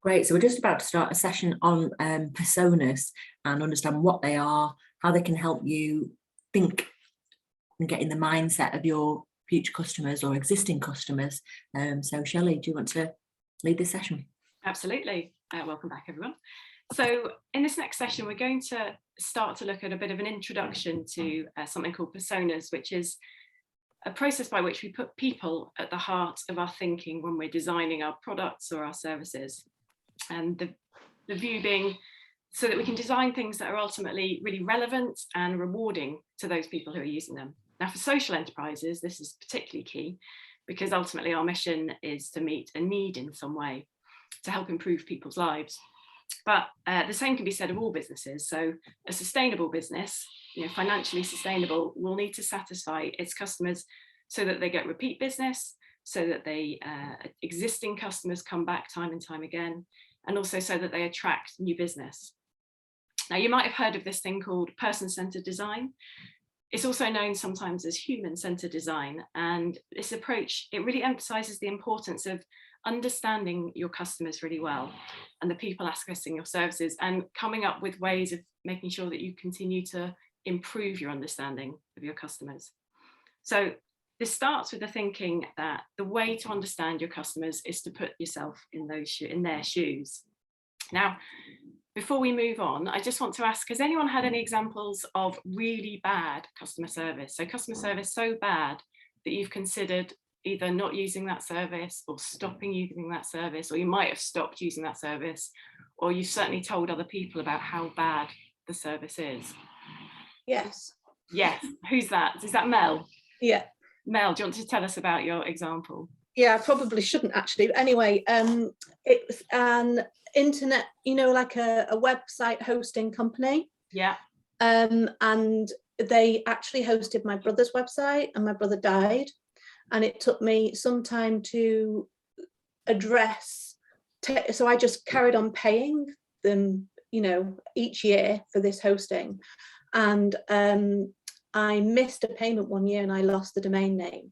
Great. So we're just about to start a session on personas and understand what they are, how they can help you think and get in the mindset of your future customers or existing customers. So Shelley, do you want to lead this session? Absolutely. Welcome back, everyone. So in this next session, we're going to start to look at a bit of an introduction to something called personas, which is a process by which we put people at the heart of our thinking when we're designing our products or our services. And the view being so that we can design things that are ultimately really relevant and rewarding to those people who are using them. Now, for social enterprises, this is particularly key because ultimately our mission is to meet a need in some way to help improve people's lives. But the same can be said of all businesses. So a sustainable business, financially sustainable, will need to satisfy its customers so that they get repeat business, so that existing customers come back time and time again, and also so that they attract new business. Now, you might have heard of this thing called person-centered design. It's also known sometimes as human-centered design. And this approach, it really emphasizes the importance of understanding your customers really well and the people accessing your services and coming up with ways of making sure that you continue to improve your understanding of your customers. So this starts with the thinking that the way to understand your customers is to put yourself in their shoes. Now, before we move on, I just want to ask, has anyone had any examples of really bad customer service? So customer service so bad that you've considered either not using that service or stopping using that service, or you might have stopped using that service, or you've certainly told other people about how bad the service is? Yes. Yes. Who's that? Is that Mel? Yeah. Mel, do you want to tell us about your example? Yeah, I probably shouldn't actually. But anyway, it was an internet, like a website hosting company. Yeah. And they actually hosted my brother's website, and my brother died. And it took me some time to address. So I just carried on paying them, each year for this hosting. And I missed a payment one year and I lost the domain name.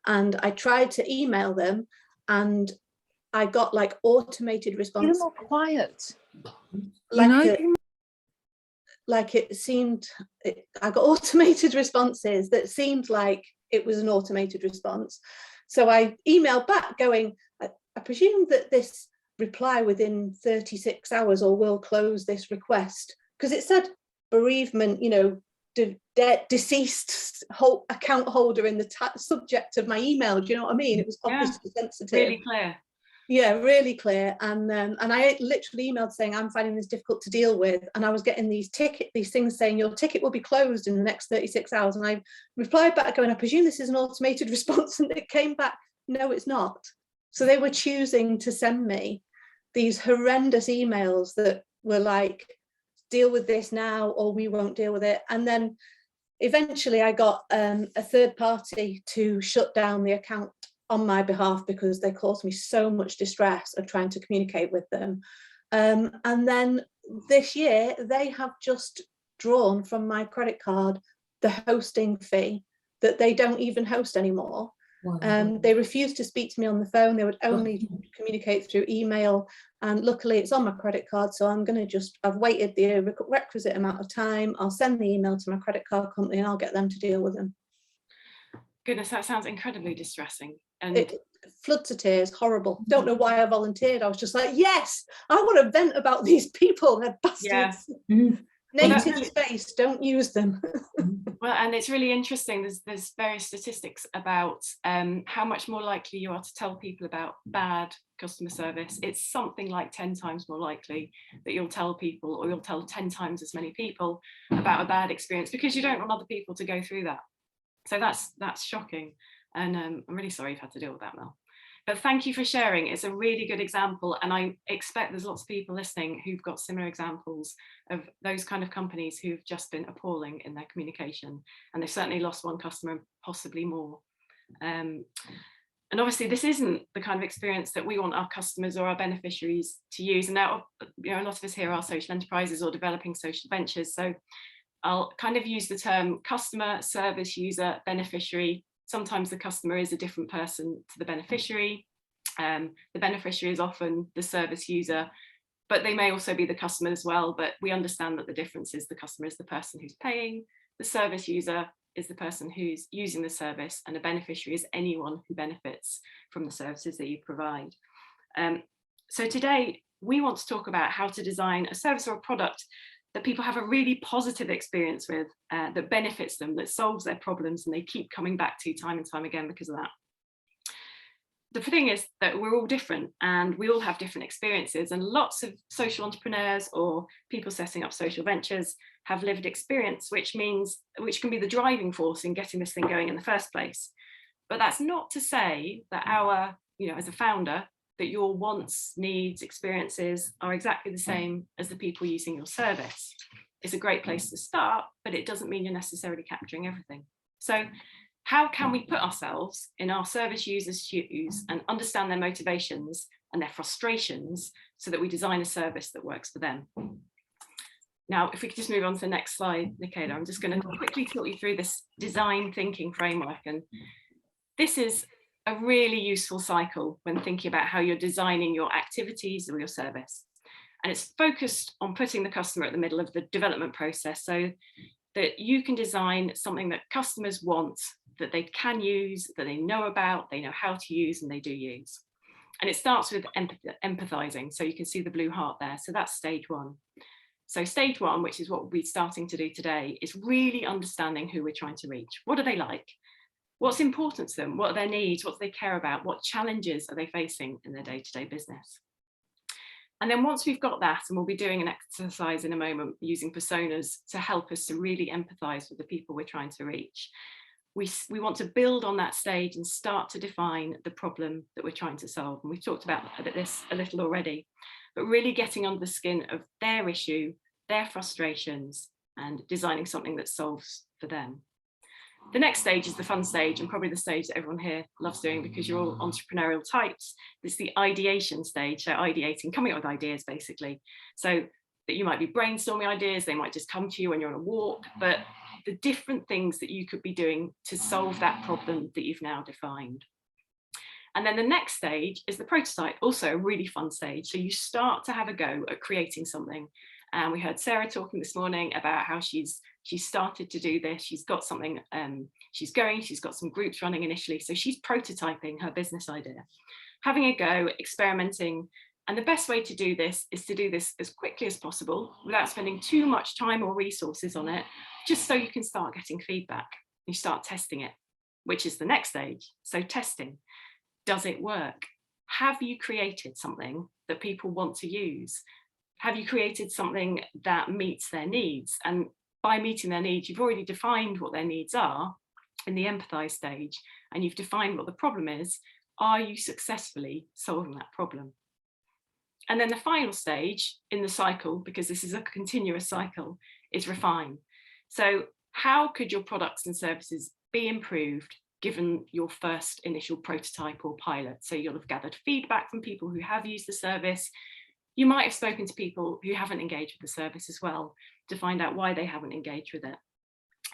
And I tried to email them and I got like automated responses. You're more quiet. I got automated responses that seemed like it was an automated response. So I emailed back going, I presume that this reply within 36 hours or will close this request. Because it said bereavement, deceased account holder in the subject of my email. Do you know what I mean? It was obviously sensitive. Really clear. Yeah, really clear. And I literally emailed saying I'm finding this difficult to deal with, and I was getting these things saying your ticket will be closed in the next 36 hours. And I replied back going, I presume this is an automated response, and it came back, no, it's not. So they were choosing to send me these horrendous emails that were like, deal with this now or we won't deal with it. And then eventually I got a third party to shut down the account on my behalf because they caused me so much distress of trying to communicate with them. And then this year they have just drawn from my credit card the hosting fee that they don't even host anymore. Wow. They refused to speak to me on the phone. They would only communicate through email. And luckily it's on my credit card. So I've waited the requisite amount of time. I'll send the email to my credit card company and I'll get them to deal with them. Goodness, that sounds incredibly distressing. And it floods of tears, horrible. Don't know why I volunteered. I was just like, yes, I want to vent about these people. They're bastards. Yeah. Native space, don't use them. Well, and it's really interesting. There's various statistics about how much more likely you are to tell people about bad customer service. It's something like 10 times more likely that you'll tell people, or you'll tell 10 times as many people about a bad experience, because you don't want other people to go through that. So that's shocking. And I'm really sorry you've had to deal with that, Mel. But thank you for sharing. It's a really good example. And I expect there's lots of people listening who've got similar examples of those kind of companies who've just been appalling in their communication. And they've certainly lost one customer and possibly more. And obviously this isn't the kind of experience that we want our customers or our beneficiaries to use. And now, a lot of us here are social enterprises or developing social ventures. So I'll kind of use the term customer, service user, beneficiary. Sometimes the customer is a different person to the beneficiary. The beneficiary is often the service user, but they may also be the customer as well. But we understand that the difference is the customer is the person who's paying, the service user is the person who's using the service, and a beneficiary is anyone who benefits from the services that you provide. So today we want to talk about how to design a service or a product that people have a really positive experience with, that benefits them, that solves their problems, and they keep coming back to time and time again because of that. The thing is that we're all different and we all have different experiences, and lots of social entrepreneurs or people setting up social ventures have lived experience, which can be the driving force in getting this thing going in the first place. But that's not to say that as a founder, that your wants, needs, experiences are exactly the same as the people using your service. It's a great place to start, but it doesn't mean you're necessarily capturing everything. So how can we put ourselves in our service users' shoes and understand their motivations and their frustrations so that we design a service that works for them? Now, if we could just move on to the next slide, Nicola, I'm just going to quickly talk you through this design thinking framework. And this is a really useful cycle when thinking about how you're designing your activities or your service. And it's focused on putting the customer at the middle of the development process so that you can design something that customers want, that they can use, that they know about, they know how to use, and they do use. And it starts with empathizing. So you can see the blue heart there. So that's stage one. So stage one, which is what we're starting to do today, is really understanding who we're trying to reach. What are they like? What's important to them? What are their needs? What do they care about? What challenges are they facing in their day-to-day business? And then once we've got that, and we'll be doing an exercise in a moment using personas to help us to really empathize with the people we're trying to reach, we want to build on that stage and start to define the problem that we're trying to solve. And we've talked about this a little already, but really getting under the skin of their issue, their frustrations, and designing something that solves for them. The next stage is the fun stage, and probably the stage that everyone here loves doing because you're all entrepreneurial types. It's the ideation stage, so ideating, coming up with ideas basically. So that you might be brainstorming ideas, they might just come to you when you're on a walk, but the different things that you could be doing to solve that problem that you've now defined. And then the next stage is the prototype, also a really fun stage. So you start to have a go at creating something. And we heard Sarah talking this morning about how she's started to do this. She's got something, she's got some groups running initially. So she's prototyping her business idea, having a go, experimenting. And the best way to do this is to do this as quickly as possible without spending too much time or resources on it, just so you can start getting feedback. You start testing it, which is the next stage. So testing, does it work? Have you created something that people want to use? Have you created something that meets their needs? And by meeting their needs, you've already defined what their needs are in the empathize stage, and you've defined what the problem is. Are you successfully solving that problem? And then the final stage in the cycle, because this is a continuous cycle, is refine. So how could your products and services be improved given your first initial prototype or pilot? So you'll have gathered feedback from people who have used the service. You might have spoken to people who haven't engaged with the service as well to find out why they haven't engaged with it.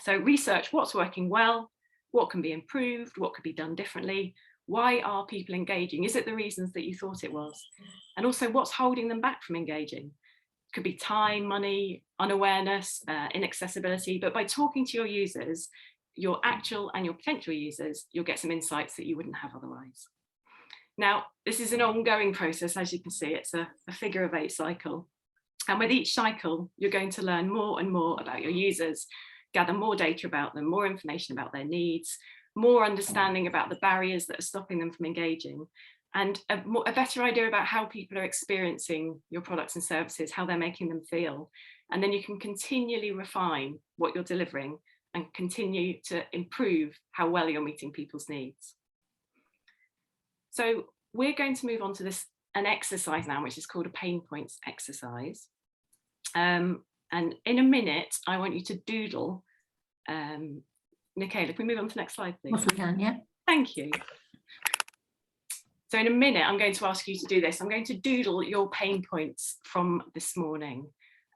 So research what's working well, what can be improved, what could be done differently, why are people engaging? Is it the reasons that you thought it was? And also what's holding them back from engaging? It could be time, money, unawareness, inaccessibility, but by talking to your users, your actual and your potential users, you'll get some insights that you wouldn't have otherwise. Now, this is an ongoing process, as you can see, it's a figure of 8 cycle. And with each cycle, you're going to learn more and more about your users, gather more data about them, more information about their needs, more understanding about the barriers that are stopping them from engaging, and a better idea about how people are experiencing your products and services, how they're making them feel. And then you can continually refine what you're delivering and continue to improve how well you're meeting people's needs. So we're going to move on to an exercise now, which is called a pain points exercise. And in a minute, I want you to doodle. Nicola, can we move on to the next slide, please? Yes, we can, yeah. Thank you. So in a minute, I'm going to ask you to do this. I'm going to doodle your pain points from this morning.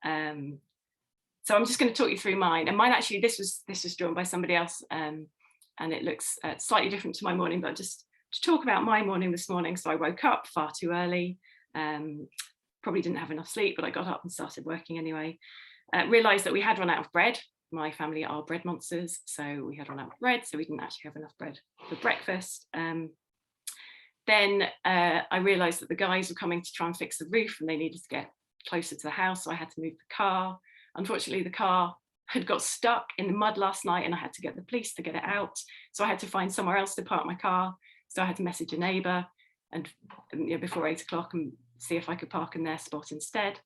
So I'm just going to talk you through mine. And mine actually, this was drawn by somebody else, and it looks slightly different to my morning, but to talk about my morning this morning. So I woke up far too early, probably didn't have enough sleep, but I got up and started working anyway. Realised that we had run out of bread. My family are bread monsters, so we had run out of bread, so we didn't actually have enough bread for breakfast. Then I realised that the guys were coming to try and fix the roof and they needed to get closer to the house, so I had to move the car. Unfortunately, the car had got stuck in the mud last night and I had to get the police to get it out. So I had to find somewhere else to park my car. So I had to message a neighbour and before 8 o'clock and see if I could park in their spot instead.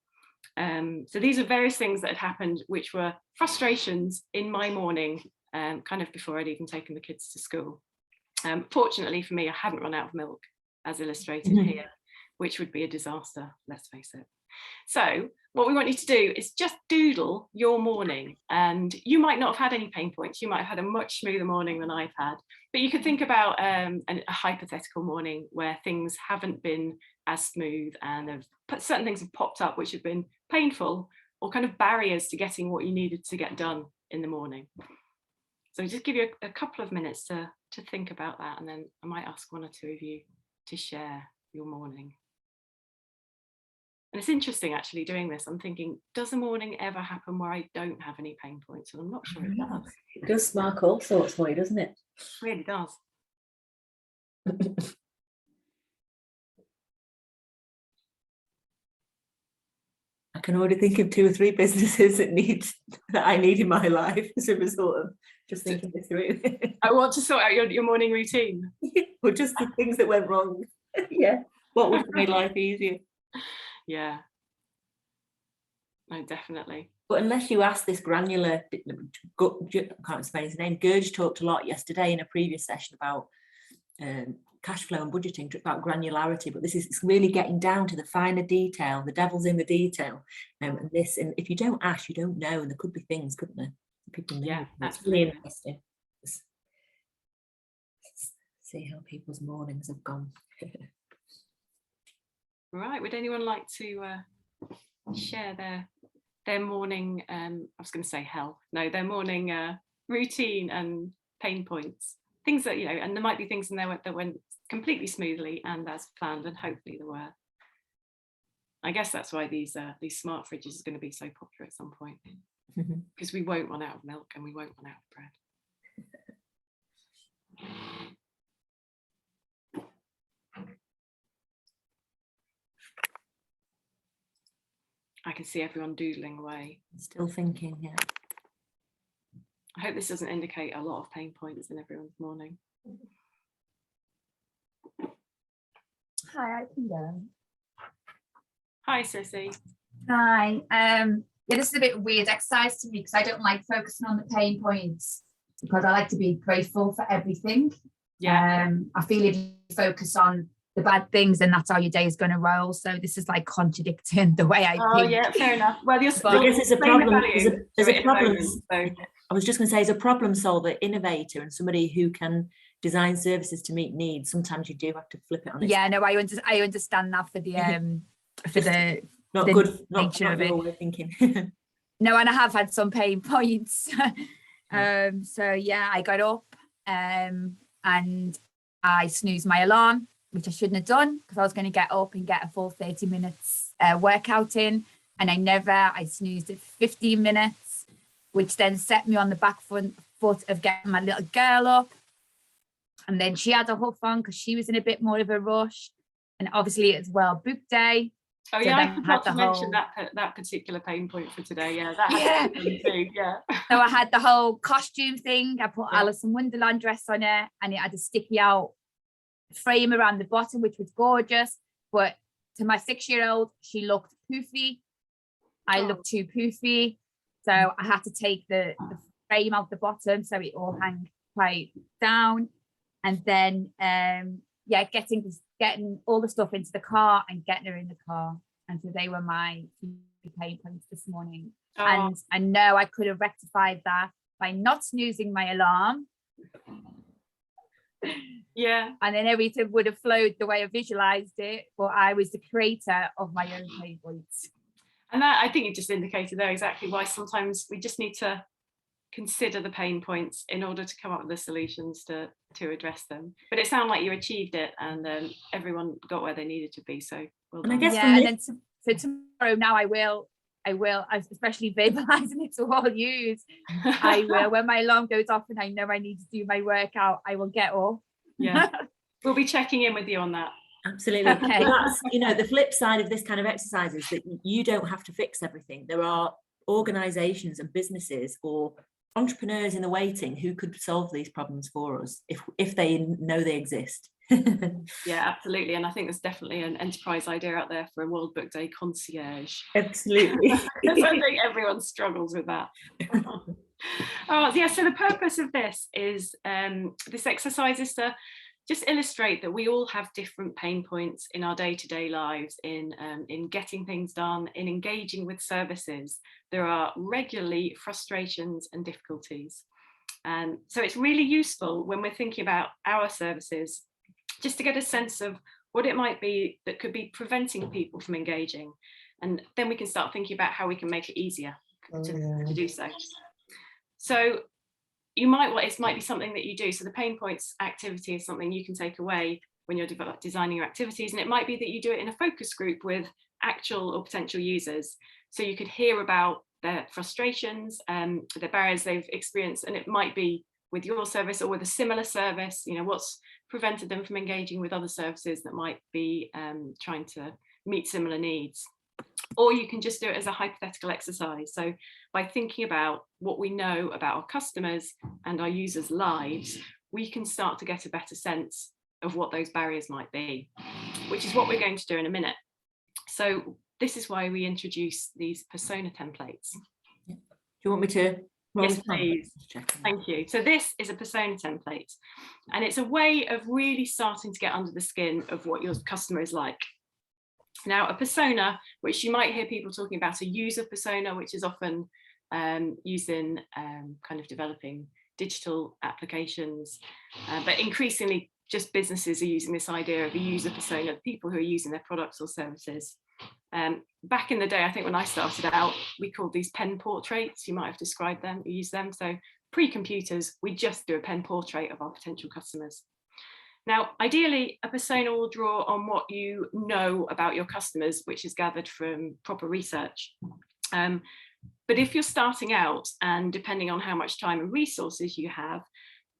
So these are various things that had happened, which were frustrations in my morning, kind of before I'd even taken the kids to school. Fortunately for me, I hadn't run out of milk, as illustrated here, which would be a disaster, let's face it. So what we want you to do is just doodle your morning, and you might not have had any pain points. You might have had a much smoother morning than I've had, but you could think about a hypothetical morning where things haven't been as smooth and certain things have popped up which have been painful or kind of barriers to getting what you needed to get done in the morning. So just give you a couple of minutes to think about that, and then I might ask one or two of you to share your morning. And it's interesting actually doing this. I'm thinking, does a morning ever happen where I don't have any pain points? And I'm not sure it does. It does spark all sorts for you, doesn't it? It really does. I can already think of 2 or 3 businesses that I need in my life as a result of just thinking this through. I want to sort out your morning routine. Or just the things that went wrong. Yeah. What would make life easier? Yeah. No, definitely. But unless you ask this granular, I can't say his name, Gurge talked a lot yesterday in a previous session about cash flow and budgeting, about granularity, but this is really getting down to the finer detail. The devil's in the detail. And if you don't ask, you don't know, and there could be things, couldn't there? People know. Yeah, it's really absolutely. interesting. See how people's mornings have gone. Right, would anyone like to share their morning, I was going to say hell, no, their morning routine and pain points, things that, and there might be things in there that went completely smoothly and as planned, and hopefully there were. I guess that's why these smart fridges are going to be so popular at some point, because we won't run out of milk and we won't run out of bread. I can see everyone doodling away. Still thinking, yeah. I hope this doesn't indicate a lot of pain points in everyone's morning. Hi, I can go. Hi, Sissy. Hi. Yeah, this is a bit of a weird exercise to me because I don't like focusing on the pain points, because I like to be grateful for everything. Yeah. I feel if you focus on the bad things, and that's how your day is going to roll. So this is like contradicting the way I think. Yeah, fair enough. Well, I guess it's a problem. There's a problem. So. I was just going to say, as a problem solver, innovator, and somebody who can design services to meet needs, sometimes you do have to flip it on. Yeah, no, I understand that for the not the good, not nature of it. your way of thinking. No, and I have had some pain points. So yeah, I got up and I snoozed my alarm, which I shouldn't have done, because I was going to get up and get a full 30 minutes workout in, and I snoozed at 15 minutes, which then set me on the back foot of getting my little girl up. And then she had a huff on because she was in a bit more of a rush, and obviously it's well book day. Oh yeah, I forgot to mention that particular pain point for today. Yeah, that had to be too. Yeah. So I had the whole costume thing. I put Alice in Wonderland dress on it, and it had a sticky out frame around the bottom, which was gorgeous. But to my 6-year-old, she looked poofy. I looked too poofy, so I had to take the frame out the bottom so it all hang quite down. And then getting all the stuff into the car and getting her in the car. And so they were my pain points this morning. And I know I could have rectified that by not snoozing my alarm. Yeah. And then everything would have flowed the way I visualized it, but I was the creator of my own pain points. And that, I think you just indicated there exactly why sometimes we just need to consider the pain points in order to come up with the solutions to address them. But it sounded like you achieved it, and everyone got where they needed to be. So well And I done. guess Yeah, and then so tomorrow now I will, especially verbalizing it to all use. I will, when my alarm goes off and I know I need to do my workout, I will get up. Yeah, we'll be checking in with you on that. Absolutely. Okay. But that's, you know, the flip side of this kind of exercise is that you don't have to fix everything. There are organizations and businesses or entrepreneurs in the waiting who could solve these problems for us if they know they exist. Yeah, absolutely. And I think there's definitely an enterprise idea out there for a World Book Day concierge. Absolutely. I think everyone struggles with that. Oh yeah, so the purpose of this is this exercise is to just illustrate that we all have different pain points in our day-to-day lives, in getting things done, in engaging with services. There are regularly frustrations and difficulties. And so it's really useful when we're thinking about our services, just to get a sense of what it might be that could be preventing people from engaging. And then we can start thinking about how we can make it easier to do so. So it might be something that you do. So the pain points activity is something you can take away when you're designing your activities. And it might be that you do it in a focus group with actual or potential users. So you could hear about their frustrations, the barriers they've experienced. And it might be with your service or with a similar service, you know, what's prevented them from engaging with other services that might be trying to meet similar needs. Or you can just do it as a hypothetical exercise. So by thinking about what we know about our customers and our users' lives, we can start to get a better sense of what those barriers might be, which is what we're going to do in a minute. So this is why we introduce these persona templates. Do you want me to? Yes, please. Thank you. So this is a persona template, and it's a way of really starting to get under the skin of what your customer is like. Now, a persona, which you might hear people talking about, a user persona, which is often used in kind of developing digital applications, but increasingly just businesses are using this idea of a user persona, people who are using their products or services. Back in the day, I think when I started out, we called these pen portraits. You might have described them, used them. So pre-computers, we just do a pen portrait of our potential customers. Now, ideally, a persona will draw on what you know about your customers, which is gathered from proper research. But if you're starting out, and depending on how much time and resources you have,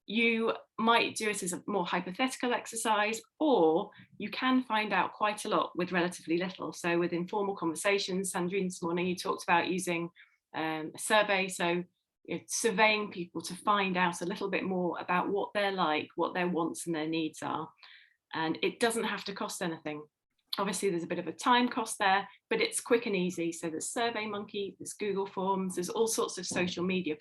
you might do it as a more hypothetical exercise, or you can find out quite a lot with relatively little. So with informal conversations, Sandrine, this morning you talked about using a survey. So surveying people to find out a little bit more about what they're like, what their wants and their needs are. And it doesn't have to cost anything. Obviously, there's a bit of a time cost there, but it's quick and easy. So there's SurveyMonkey, there's Google Forms, there's all sorts of social media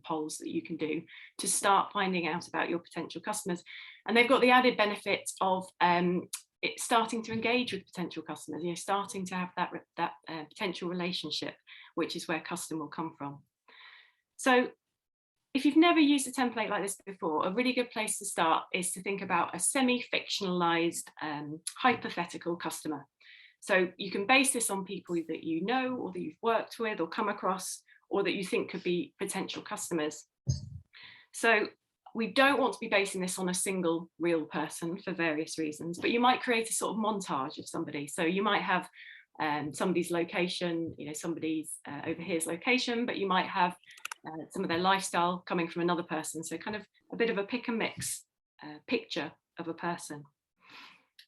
polls that you can do to start finding out about your potential customers. And they've got the added benefit of starting to engage with potential customers, starting to have that potential relationship, which is where custom will come from. So if you've never used a template like this before, a really good place to start is to think about a semi-fictionalized hypothetical customer. So you can base this on people that you know, or that you've worked with or come across, or that you think could be potential customers. So we don't want to be basing this on a single real person for various reasons, but you might create a sort of montage of somebody. So you might have somebody's location, somebody's over here's location, but you might have some of their lifestyle coming from another person. So kind of a bit of a pick and mix picture of a person.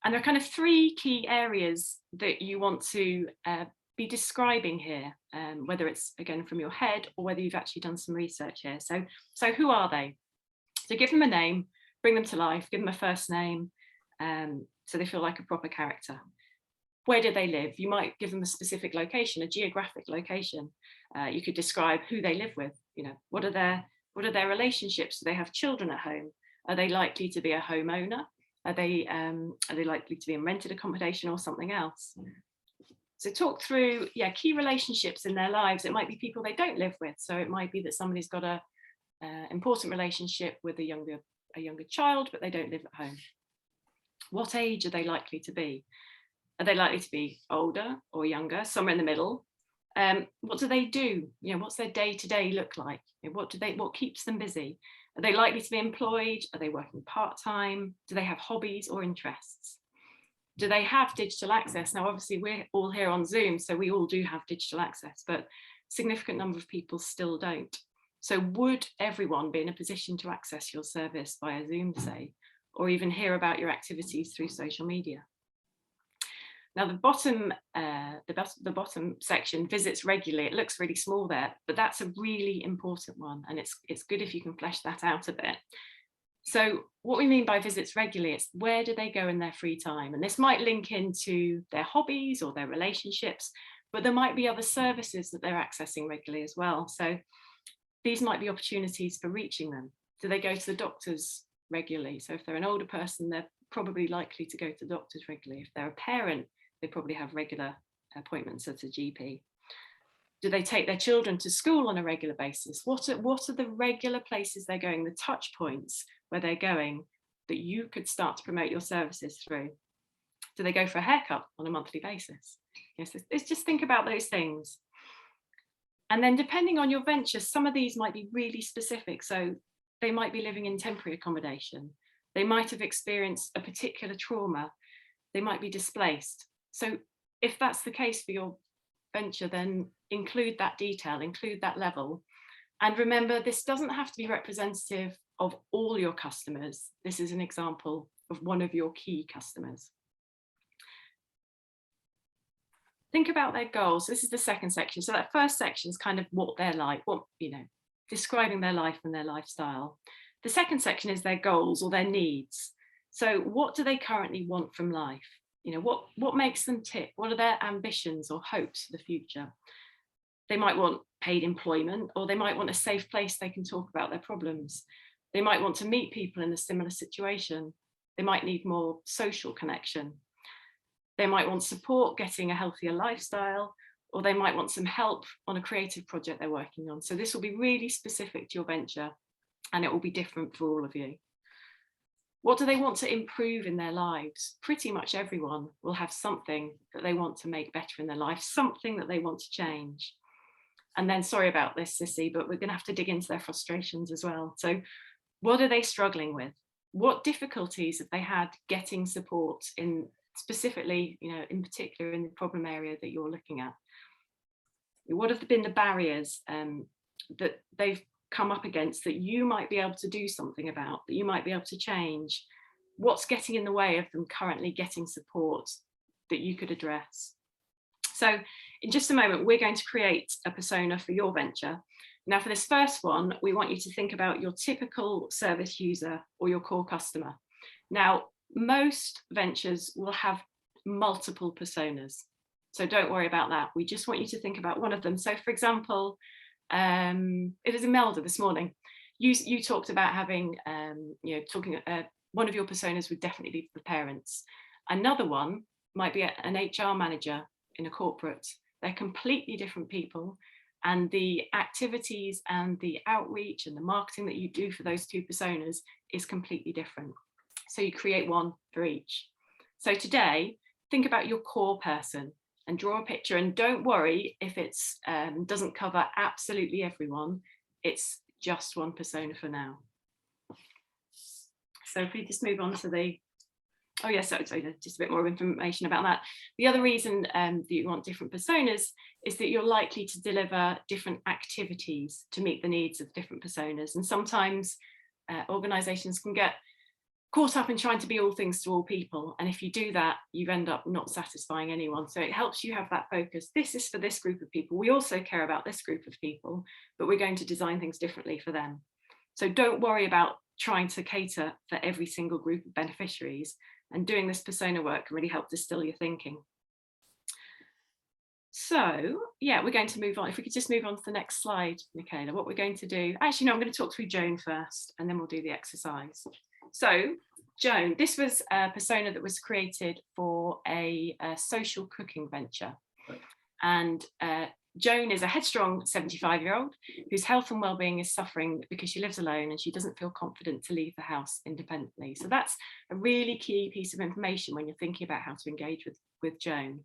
And there are kind of three key areas that you want to be describing here, whether it's again from your head or whether you've actually done some research here. So who are they? So give them a name, bring them to life, give them a first name, so they feel like a proper character. Where do they live? You might give them a specific location, a geographic location. You could describe who they live with. What are their relationships? Do they have children at home? Are they likely to be a homeowner? Are they likely to be in rented accommodation or something else? So talk through, key relationships in their lives. It might be people they don't live with. So it might be that somebody's got a important relationship with a younger child, but they don't live at home. What age are they likely to be? Are they likely to be older or younger, somewhere in the middle? What do they do? What's their day-to-day look like? What keeps them busy? Are they likely to be employed? Are they working part-time? Do they have hobbies or interests? Do they have digital access? Now, obviously, we're all here on Zoom, so we all do have digital access, but a significant number of people still don't. So would everyone be in a position to access your service via Zoom, say, or even hear about your activities through social media? Now, the bottom section, visits regularly, it looks really small there, but that's a really important one, and it's good if you can flesh that out a bit. So what we mean by visits regularly, it's where do they go in their free time? And this might link into their hobbies or their relationships, but there might be other services that they're accessing regularly as well. So these might be opportunities for reaching them. Do they go to the doctors regularly? So if they're an older person, they're probably likely to go to the doctors regularly. If they're a parent, they probably have regular appointments at a GP. Do they take their children to school on a regular basis? What are the regular places they're going, the touch points where they're going that you could start to promote your services through? Do they go for a haircut on a monthly basis? Yes, it's just think about those things. And then depending on your venture, some of these might be really specific. So they might be living in temporary accommodation. They might have experienced a particular trauma. They might be displaced. So if that's the case for your venture, then include that detail, include that level. And remember, this doesn't have to be representative of all your customers. This is an example of one of your key customers. Think about their goals. This is the second section. So that first section is kind of what they're like, describing their life and their lifestyle. The second section is their goals or their needs. So what do they currently want from life? What makes them tick? What are their ambitions or hopes for the future? They might want paid employment, or they might want a safe place they can talk about their problems. They might want to meet people in a similar situation. They might need more social connection. They might want support getting a healthier lifestyle, or they might want some help on a creative project they're working on. So this will be really specific to your venture, and it will be different for all of you. What do they want to improve in their lives? Pretty much everyone will have something that they want to make better in their life, something that they want to change. And then, sorry about this, Sissy, but we're going to have to dig into their frustrations as well. So what are they struggling with? What difficulties have they had getting support in specifically, in particular in the problem area that you're looking at? What have been the barriers that they've come up against that you might be able to do something about, that you might be able to change? What's getting in the way of them currently getting support that you could address? So in just a moment, we're going to create a persona for your venture. Now, for this first one, we want you to think about your typical service user or your core customer. Now, most ventures will have multiple personas, so don't worry about that. We just want you to think about one of them. So for example, it was Imelda this morning. You talked about having, one of your personas would definitely be the parents. Another one might be an HR manager in a corporate. They're completely different people, and the activities and the outreach and the marketing that you do for those two personas is completely different. So you create one for each. So today, think about your core person and draw a picture, and don't worry if it doesn't cover absolutely everyone. It's just one persona for now. So if we just move on to the, sorry, just a bit more information about that. The other reason that you want different personas is that you're likely to deliver different activities to meet the needs of different personas. And sometimes organizations can get caught up in trying to be all things to all people. And if you do that, you end up not satisfying anyone. So it helps you have that focus. This is for this group of people. We also care about this group of people, but we're going to design things differently for them. So don't worry about trying to cater for every single group of beneficiaries, and doing this persona work can really help distill your thinking. So yeah, we're going to move on. If we could just move on to the next slide, Michaela, what we're going to do, actually, no, I'm going to talk through Joan first, and then we'll do the exercise. So Joan, this was a persona that was created for a social cooking venture. And Joan is a headstrong 75-year-old whose health and well-being is suffering because she lives alone and she doesn't feel confident to leave the house independently. So that's a really key piece of information when you're thinking about how to engage with Joan.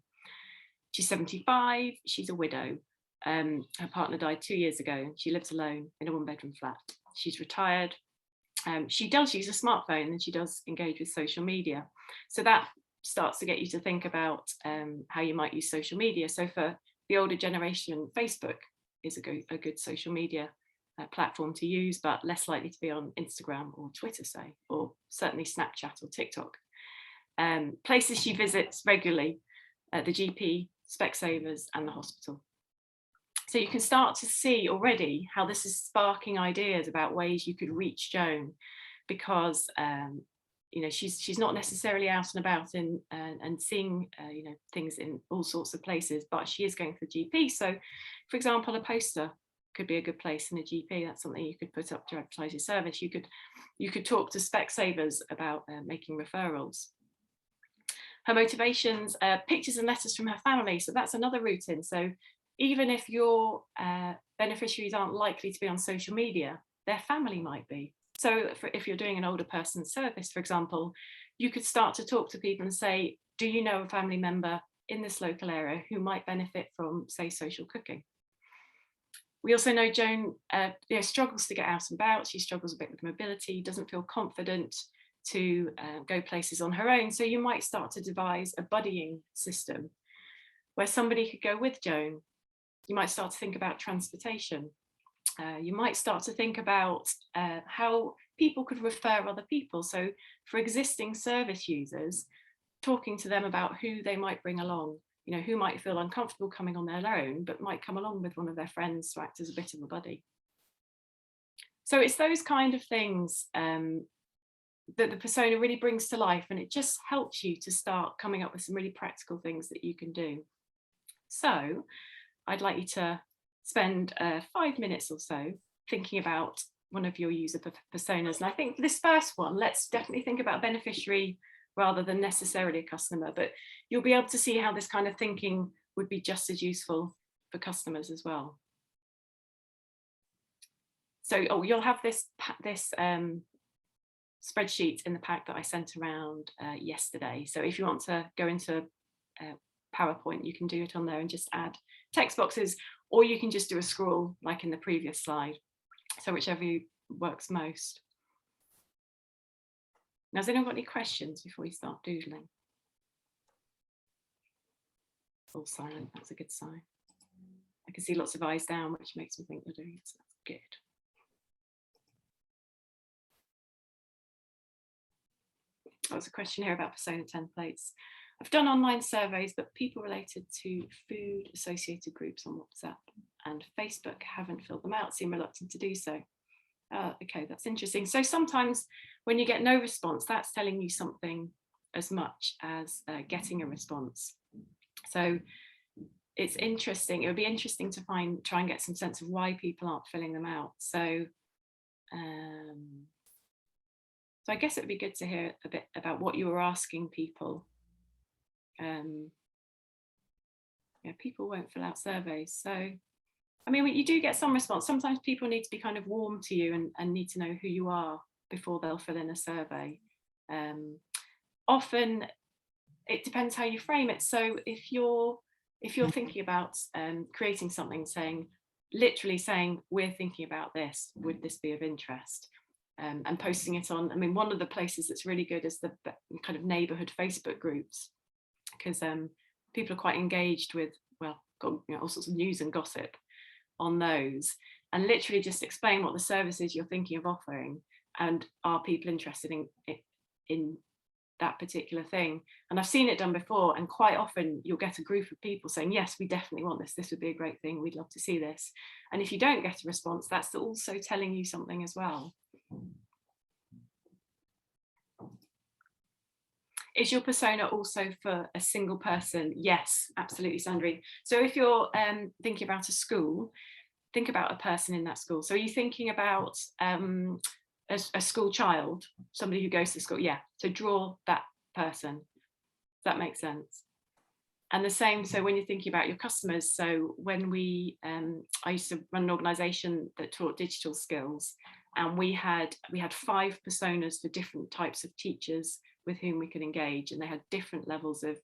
She's 75, she's a widow. Her partner died 2 years ago and she lives alone in a 1-bedroom flat. She's retired. She does use a smartphone and she does engage with social media. So that starts to get you to think about how you might use social media. So for the older generation, Facebook is a good social media platform to use, but less likely to be on Instagram or Twitter, say, or certainly Snapchat or TikTok. Places she visits regularly, the GP, Specsavers and the hospital. So you can start to see already how this is sparking ideas about ways you could reach Joan, because you know, she's not necessarily out and about and seeing you know, things in all sorts of places, but she is going to the GP. So, for example, a poster could be a good place in a GP. That's something you could put up to advertise your service. You could talk to Specsavers about making referrals. Her motivations, pictures and letters from her family. So that's another route in. So even if your beneficiaries aren't likely to be on social media, their family might be. So if you're doing an older person's service, for example, you could start to talk to people and say, do you know a family member in this local area who might benefit from, say, social cooking? We also know Joan struggles to get out and about. She struggles a bit with mobility, doesn't feel confident to go places on her own. So you might start to devise a buddying system where somebody could go with Joan. You might start to think about transportation. You might start to think about how people could refer other people. So for existing service users, talking to them about who they might bring along, you know, who might feel uncomfortable coming on their own, but might come along with one of their friends to act as a bit of a buddy. So it's those kind of things that the persona really brings to life, and it just helps you to start coming up with some really practical things that you can do. So I'd like you to spend 5 minutes or so thinking about one of your user personas. And I think for this first one, let's definitely think about beneficiary rather than necessarily a customer, but you'll be able to see how this kind of thinking would be just as useful for customers as well. So you'll have this spreadsheet in the pack that I sent around yesterday. So if you want to go into PowerPoint, you can do it on there and just add text boxes, or you can just do a scroll like in the previous slide. So whichever works most. Now, has anyone got any questions before we start doodling? All silent, that's a good sign. I can see lots of eyes down, which makes me think we're doing it, so that's good. There's a question here about persona templates. I've done online surveys, but people related to food associated groups on WhatsApp and Facebook haven't filled them out, seem reluctant to do so. Okay, that's interesting. So sometimes when you get no response, that's telling you something as much as getting a response. So it's interesting. It would be interesting to try and get some sense of why people aren't filling them out. So I guess it would be good to hear a bit about what you were asking people. Yeah, people won't fill out surveys. So, I mean, you do get some response. Sometimes people need to be kind of warm to you and need to know who you are before they'll fill in a survey. Often it depends how you frame it. So if you're thinking about creating something, literally saying, we're thinking about this, would this be of interest? And posting it on, I mean, one of the places that's really good is the kind of neighborhood Facebook groups, because people are quite engaged with, well, got, you know, all sorts of news and gossip on those, and literally just explain what the service is you're thinking of offering, and are people interested in that particular thing. And I've seen it done before, and quite often you'll get a group of people saying, yes, we definitely want this, this would be a great thing, we'd love to see this. And if you don't get a response, that's also telling you something as well. Is your persona also for a single person? Yes, absolutely, Sandri. So if you're thinking about a school, think about a person in that school. So are you thinking about a school child, somebody who goes to school? Yeah, so draw that person. Does that make sense? And the same, so when you're thinking about your customers, so when I used to run an organisation that taught digital skills, and we had 5 personas for different types of teachers with whom we could engage, and they had different levels of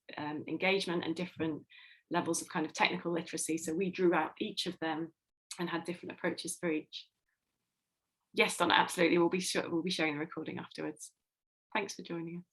engagement and different levels of kind of technical literacy. So we drew out each of them and had different approaches for each. Yes, Donna, absolutely. We'll be showing the recording afterwards. Thanks for joining us.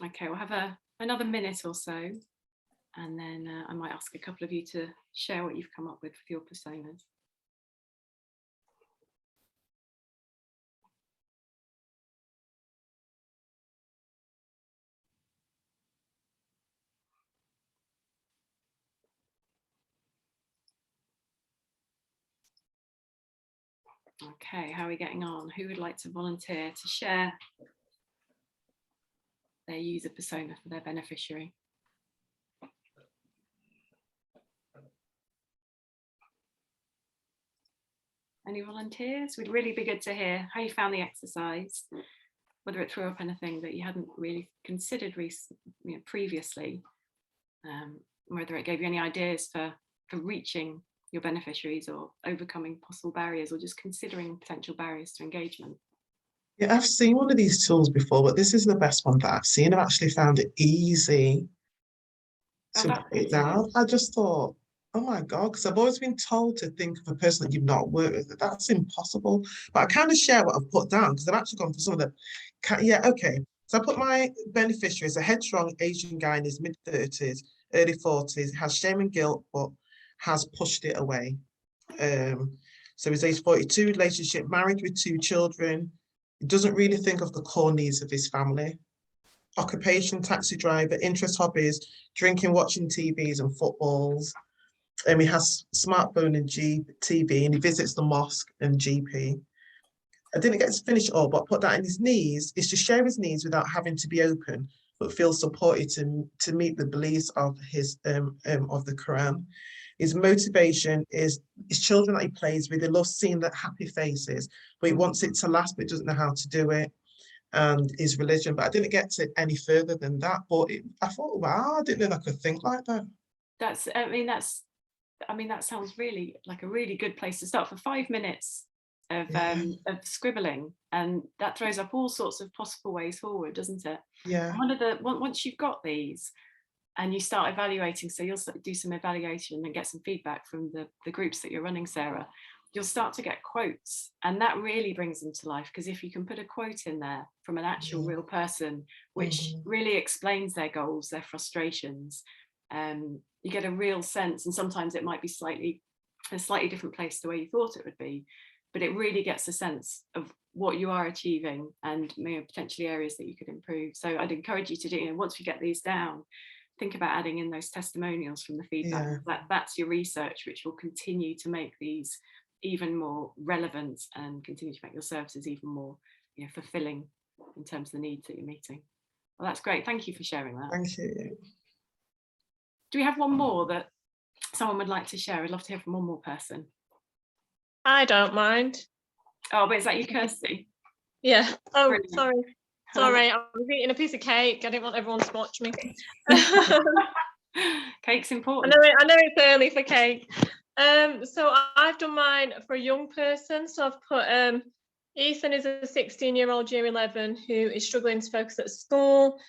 Okay, we'll have another minute or so, and then I might ask a couple of you to share what you've come up with for your personas. Okay, how are we getting on? Who would like to volunteer to share their user persona for their beneficiary? Any volunteers? Would really be good to hear how you found the exercise, whether it threw up anything that you hadn't really considered previously, whether it gave you any ideas for reaching your beneficiaries or overcoming possible barriers or just considering potential barriers to engagement. Yeah, I've seen one of these tools before, but this is the best one that I've seen. I've actually found it easy to put it down. I just thought, oh my God, because I've always been told to think of a person that you've not worked with. That's impossible. But I kind of share what I've put down because I've actually gone for some of them. Yeah, okay. So I put my beneficiary as a headstrong Asian guy in his mid-30s, early 40s, has shame and guilt, but has pushed it away. So he's age 42, relationship, married with 2 children. He doesn't really think of the core needs of his family. Occupation, taxi driver, interest, hobbies, drinking, watching TVs and footballs. He has smartphone and TV, and he visits the mosque and GP. I didn't get to finish it all, but I put that in his needs, is to share his needs without having to be open, but feel supported to meet the beliefs of his of the Quran. His motivation is his children that he plays with. He loves seeing the happy faces, but he wants it to last, but doesn't know how to do it. And his religion, but I didn't get to any further than that. But I thought, wow, I didn't know I could think like that. That sounds really like a really good place to start for 5 minutes of scribbling, and that throws up all sorts of possible ways forward, doesn't it? Yeah. Once you've got these and you start evaluating, so you'll do some evaluation and get some feedback from the groups that you're running, Sarah, you'll start to get quotes, and that really brings them to life, because if you can put a quote in there from an actual real person which really explains their goals, their frustrations, you get a real sense, and sometimes it might be a slightly different place to where you thought it would be, but it really gets a sense of what you are achieving and potentially areas that you could improve. So I'd encourage you to do, once we get these down, think about adding in those testimonials from the feedback. That's your research, which will continue to make these even more relevant and continue to make your services even more fulfilling in terms of the needs that you're meeting. Well, that's great. Thank you for sharing that. Thank you. Do we have one more that someone would like to share? I'd love to hear from one more person. I don't mind. Oh, but is that you, Kirsty? Yeah. Oh, Brilliant. Sorry. I was eating a piece of cake. I didn't want everyone to watch me. Cake's important. I know it's early for cake. So I've done mine for a young person. So I've put Ethan is a 16-year-old year 11 who is struggling to focus at school.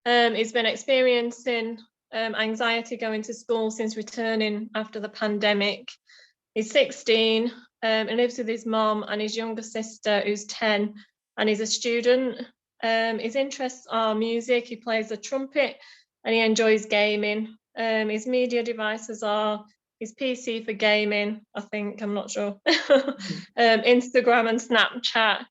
He's been experiencing anxiety going to school since returning after the pandemic. He's 16 and lives with his mom and his younger sister who's 10, and he's a student. His interests are music, he plays the trumpet, and he enjoys gaming. His media devices are his PC for gaming, I think, I'm not sure, Instagram and Snapchat.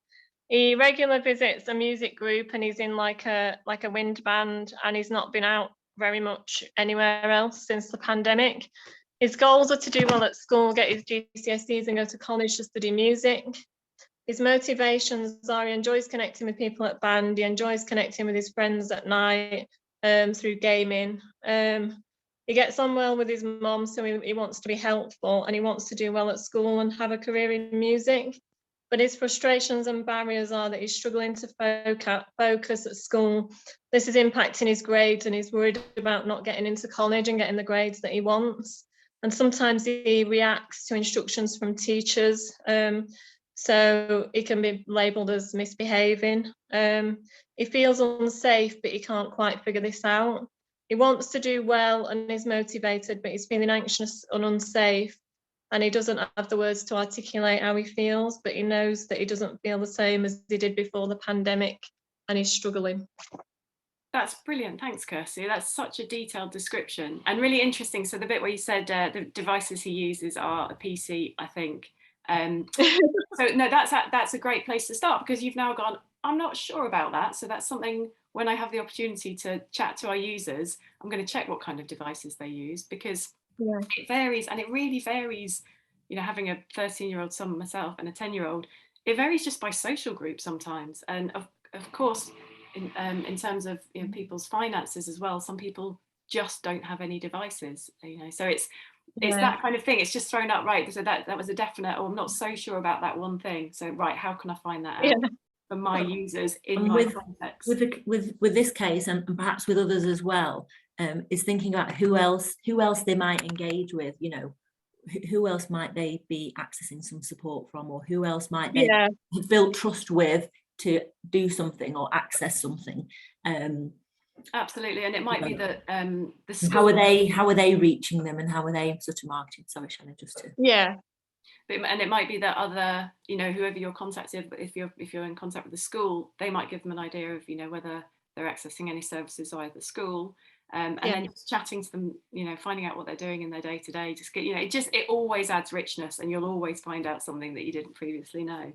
He regularly visits a music group and he's in like a wind band, and he's not been out very much anywhere else since the pandemic. His goals are to do well at school, get his GCSEs and go to college to study music. His motivations are he enjoys connecting with people at band, he enjoys connecting with his friends at night through gaming. He gets on well with his mom, so he wants to be helpful and he wants to do well at school and have a career in music. But his frustrations and barriers are that he's struggling to focus at school. This is impacting his grades and he's worried about not getting into college and getting the grades that he wants. And sometimes he reacts to instructions from teachers. So he can be labelled as misbehaving. He feels unsafe, but he can't quite figure this out. He wants to do well and is motivated, but he's feeling anxious and unsafe. And he doesn't have the words to articulate how he feels, but he knows that he doesn't feel the same as he did before the pandemic, and he's struggling. That's brilliant. Thanks, Kirsty. That's such a detailed description and really interesting. So the bit where you said the devices he uses are a PC, I think. So no, that's a great place to start, because you've now gone, I'm not sure about that. So that's something, when I have the opportunity to chat to our users, I'm going to check what kind of devices they use, because it varies, and it really varies. You know, having a 13-year-old son myself and a 10-year-old, it varies just by social group sometimes. And of course, in terms of, you know, people's finances as well, some people just don't have any devices, you know, so it's that kind of thing. It's just thrown up, right? So that was a definite, oh, I'm not so sure about that one thing, so right, how can I find that out for my users in my context? With this case, and perhaps with others as well, is thinking about who else they might engage with, you know, who else might they be accessing some support from, or who else might they have built trust with to do something or access something. Absolutely, and it might be that the school, how are they reaching them, and how are they sort of marketing? Sorry, Shannon, just to and it might be that other, you know, whoever you're contacted, if you're in contact with the school, they might give them an idea of, you know, whether they're accessing any services via the school, and then just chatting to them, you know, finding out what they're doing in their day to day. Just get, you know, it always adds richness, and you'll always find out something that you didn't previously know.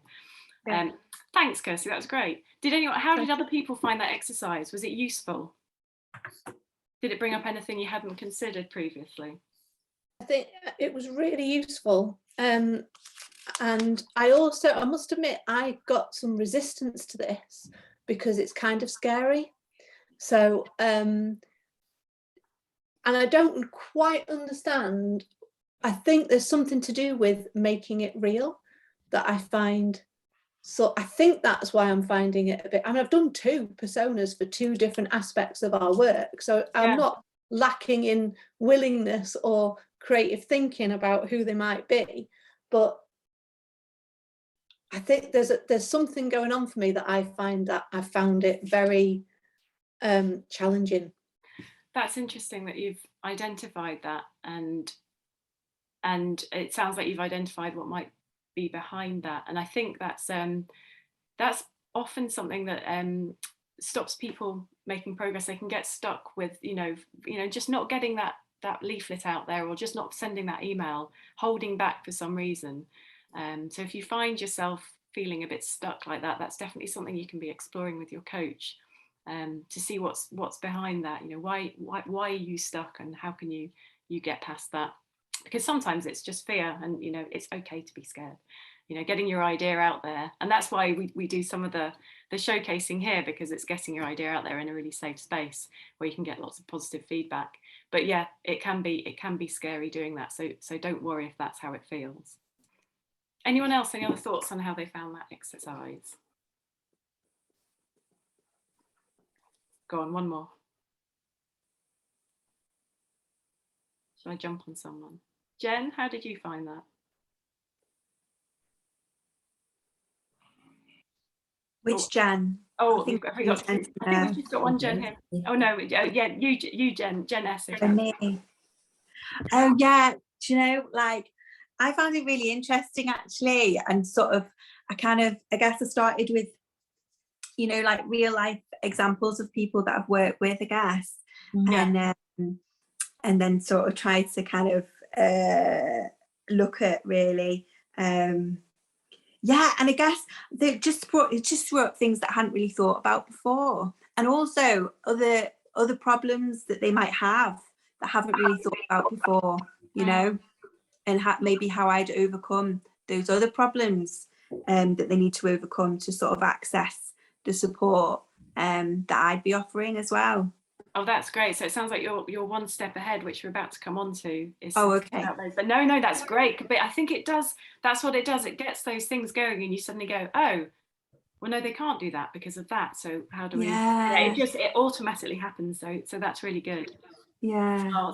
Thanks, Kirsty, that was great. How did other people find that exercise? Was it useful? Did it bring up anything you hadn't considered previously? I think it was really useful. And I must admit, I got some resistance to this because it's kind of scary. So, and I don't quite understand. I think there's something to do with making it real that I find. So I think that's why I'm finding it a bit, I mean, I've done 2 personas for 2 different aspects of our work. So I'm not lacking in willingness or creative thinking about who they might be, but I think there's something going on for me that I found it very challenging. That's interesting that you've identified that, and it sounds like you've identified what might be behind that, and I think that's often something that stops people making progress. They can get stuck with, you know, just not getting that leaflet out there, or just not sending that email, holding back for some reason. So if you find yourself feeling a bit stuck like that, that's definitely something you can be exploring with your coach, to see what's behind that. You know, why are you stuck, and how can you get past that? Because sometimes it's just fear, and, you know, it's okay to be scared, you know, getting your idea out there. And that's why we do some of the showcasing here, because it's getting your idea out there in a really safe space where you can get lots of positive feedback. But yeah, it can be scary doing that. So don't worry if that's how it feels. Anyone else, any other thoughts on how they found that exercise? Go on, one more. Shall I jump on someone? Jen, how did you find that? Which Jen? Oh, I think have we got? I think we've just got one Jen here. Oh no, yeah, you Jen S. For me. Oh yeah, do you know, like I found it really interesting actually, and sort of I guess I started with, you know, like real life examples of people that I've worked with, I guess, and then sort of tried to kind of look at really yeah, and I guess it just brought up things that I hadn't really thought about before, and also other problems that they might have that I haven't really thought about before, you know, and maybe how I'd overcome those other problems that they need to overcome to sort of access the support that I'd be offering as well. Oh, that's great. So it sounds like you're one step ahead, which we're about to come on to. Okay. But no, that's great. But I think it does. That's what it does. It gets those things going, and you suddenly go, oh, well, no, they can't do that because of that. So how do we? Yeah. It automatically happens. So that's really good. Yeah. Oh,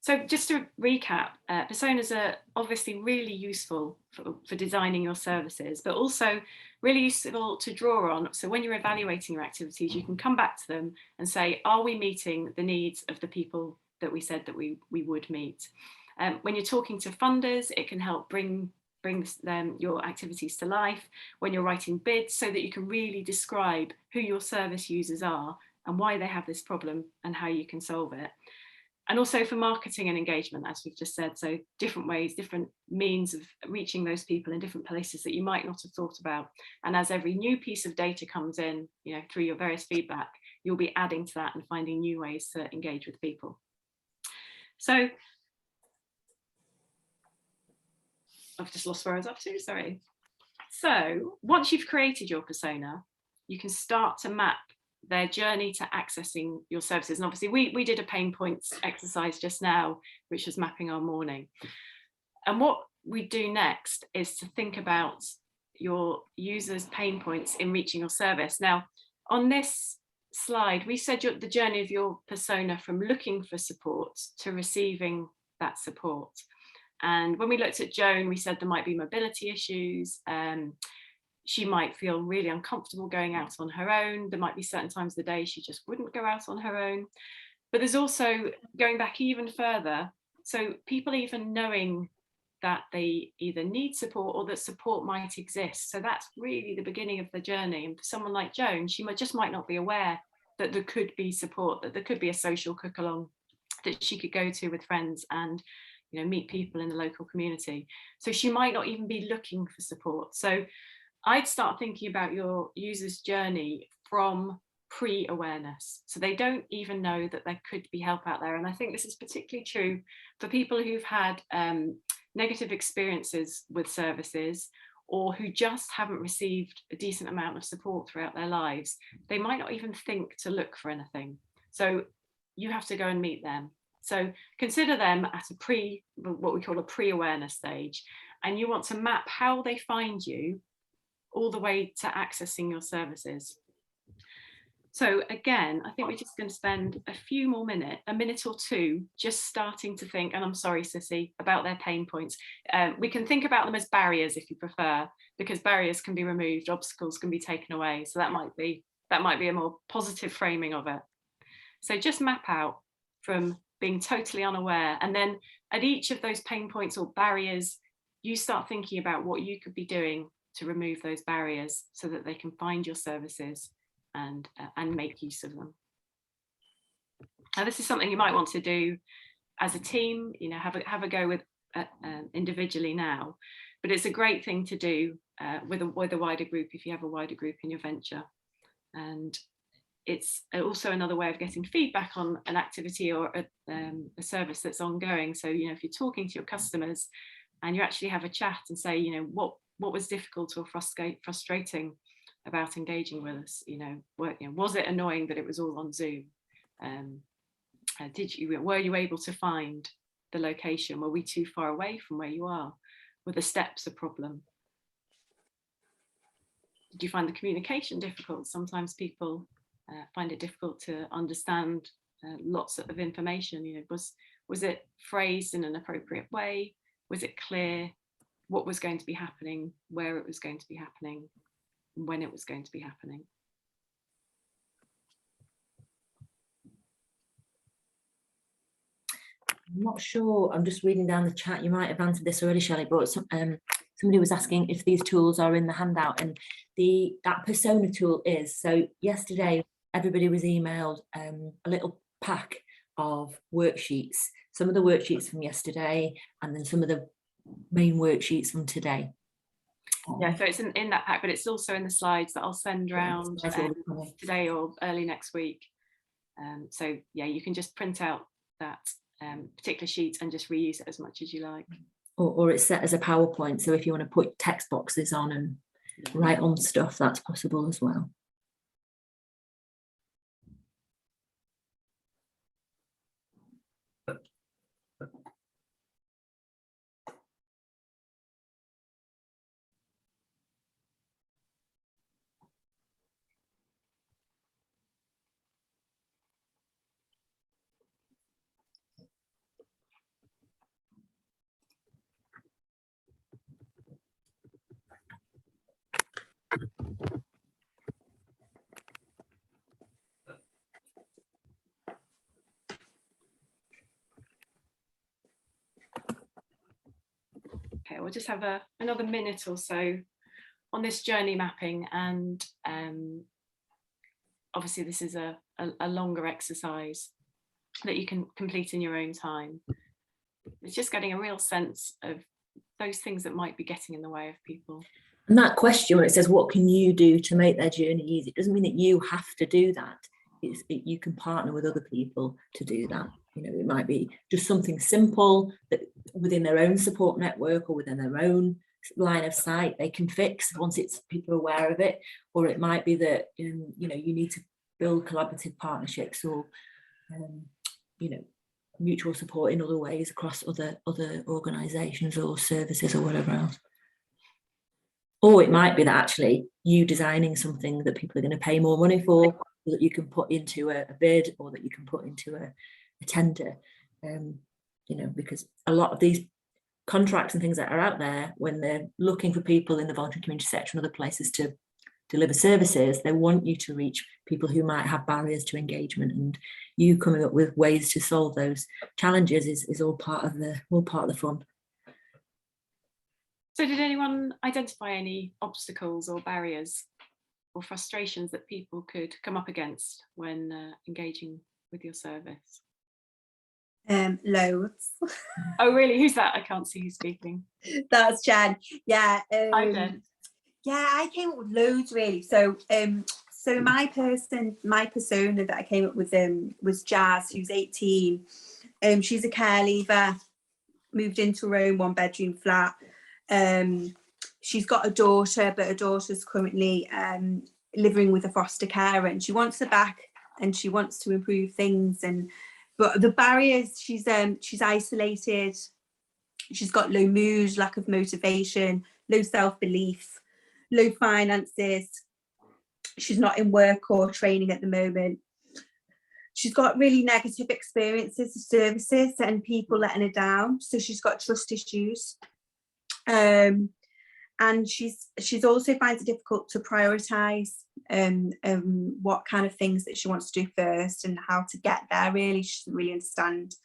so just to recap, personas are obviously really useful for designing your services, but also really useful to draw on. So when you're evaluating your activities, you can come back to them and say, are we meeting the needs of the people that we said that we would meet? When you're talking to funders, it can help bring your activities to life when you're writing bids, so that you can really describe who your service users are and why they have this problem and how you can solve it. And also for marketing and engagement, as we've just said, so different ways, different means of reaching those people in different places that you might not have thought about. And as every new piece of data comes in, you know, through your various feedback, you'll be adding to that and finding new ways to engage with people. So I've just lost where I was up to, sorry. So once you've created your persona, you can start to map their journey to accessing your services. And obviously we did a pain points exercise just now, which was mapping our morning. And what we do next is to think about your users' pain points in reaching your service. Now, on this slide, we said the journey of your persona from looking for support to receiving that support. And when we looked at Joan, we said there might be mobility issues. She might feel really uncomfortable going out on her own. There might be certain times of the day she just wouldn't go out on her own. But there's also going back even further. So people even knowing that they either need support or that support might exist. So that's really the beginning of the journey. And for someone like Joan, she just might not be aware that there could be support, that there could be a social cook along that she could go to with friends and, you know, meet people in the local community. So she might not even be looking for support. So I'd start thinking about your user's journey from pre-awareness. So they don't even know that there could be help out there. And I think this is particularly true for people who've had negative experiences with services, or who just haven't received a decent amount of support throughout their lives. They might not even think to look for anything. So you have to go and meet them. So consider them at what we call a pre-awareness stage. And you want to map how they find you all the way to accessing your services. So again, I think we're just going to spend a few more minutes, a minute or two, just starting to think, and I'm sorry, Sissy, about their pain points. We can think about them as barriers if you prefer, because barriers can be removed, obstacles can be taken away. So that might be a more positive framing of it. So just map out from being totally unaware, and then at each of those pain points or barriers, you start thinking about what you could be doing to remove those barriers so that they can find your services and make use of them. Now, this is something you might want to do as a team, you know, have a go with individually now, but it's a great thing to do with a wider group if you have a wider group in your venture. And it's also another way of getting feedback on an activity or a service that's ongoing. So, you know, if you're talking to your customers and you actually have a chat and say, you know, what was difficult or frustrating about engaging with us, was it annoying that it was all on Zoom? Were you able to find the location? Were we too far away from where you are? Were the steps a problem? Did you find the communication difficult? Sometimes people find it difficult to understand lots of information. You know, was it phrased in an appropriate way? Was it clear what was going to be happening, where it was going to be happening, when it was going to be happening? not sure, I'm just reading down the chat, you might have answered this already, Shelley, but somebody was asking if these tools are in the handout, and that persona tool is. So yesterday, everybody was emailed a little pack of worksheets, some of the worksheets from yesterday, and then some of the main worksheets from today. Yeah, so it's in that pack, but it's also in the slides that I'll send around today or early next week. So yeah, you can just print out that particular sheet and just reuse it as much as you like. Or it's set as a PowerPoint, so if you want to put text boxes on and write on stuff, that's possible as well. Okay, we'll just have another minute or so on this journey mapping, and obviously this is a longer exercise that you can complete in your own time. It's just getting a real sense of those things that might be getting in the way of people. And that question where it says, what can you do to make their journey easy? It doesn't mean that you have to do that. You can partner with other people to do that. You know, it might be just something simple that within their own support network or within their own line of sight they can fix once it's people are aware of it. Or it might be that you know, you need to build collaborative partnerships or you know, mutual support in other ways across other organisations or services or whatever else. Or it might be that actually you designing something that people are going to pay more money for, that you can put into a bid, or that you can put into a tender, you know, because a lot of these contracts and things that are out there, when they're looking for people in the voluntary community sector and other places to deliver services, they want you to reach people who might have barriers to engagement, and you coming up with ways to solve those challenges is all part of the fun. So did anyone identify any obstacles or barriers or frustrations that people could come up against when engaging with your service? Loads. Oh really? Who's that? I can't see you speaking. That's Jen. Yeah. Hi Jen. Yeah, I came up with loads really. So my persona that I came up with was Jazz, who's 18. She's a care leaver, moved into her own 1-bedroom flat. She's got a daughter, but her daughter's currently living with a foster carer, and she wants her back and she wants to improve things. But the barriers, she's isolated, she's got low mood, lack of motivation, low self-belief, low finances. She's not in work or training at the moment. She's got really negative experiences of services and people letting her down. So she's got trust issues. And she's also finds it difficult to prioritize what kind of things that she wants to do first and how to get there. Really, she doesn't really understand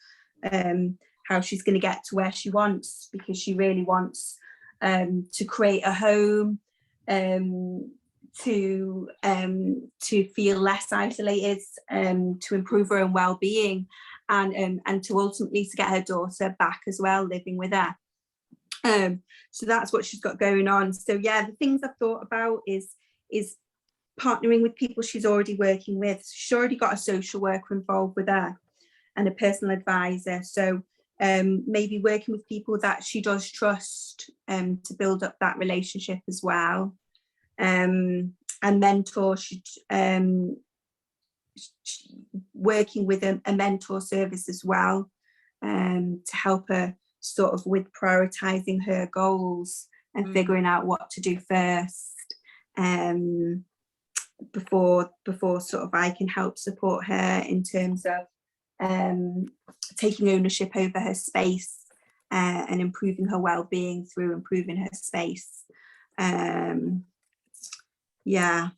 how she's going to get to where she wants, because she really wants to create a home, to feel less isolated, to improve her own well-being, and to ultimately to get her daughter back as well, living with her. So that's what she's got going on. So yeah, the things I've thought about is partnering with people she's already working with. She's already got a social worker involved with her and a personal advisor. So maybe working with people that she does trust to build up that relationship as well. And mentor, working with a mentor service as well, to help her sort of with prioritizing her goals and figuring out what to do first, before sort of I can help support her in terms of taking ownership over her space and improving her well-being through improving her space. Yeah.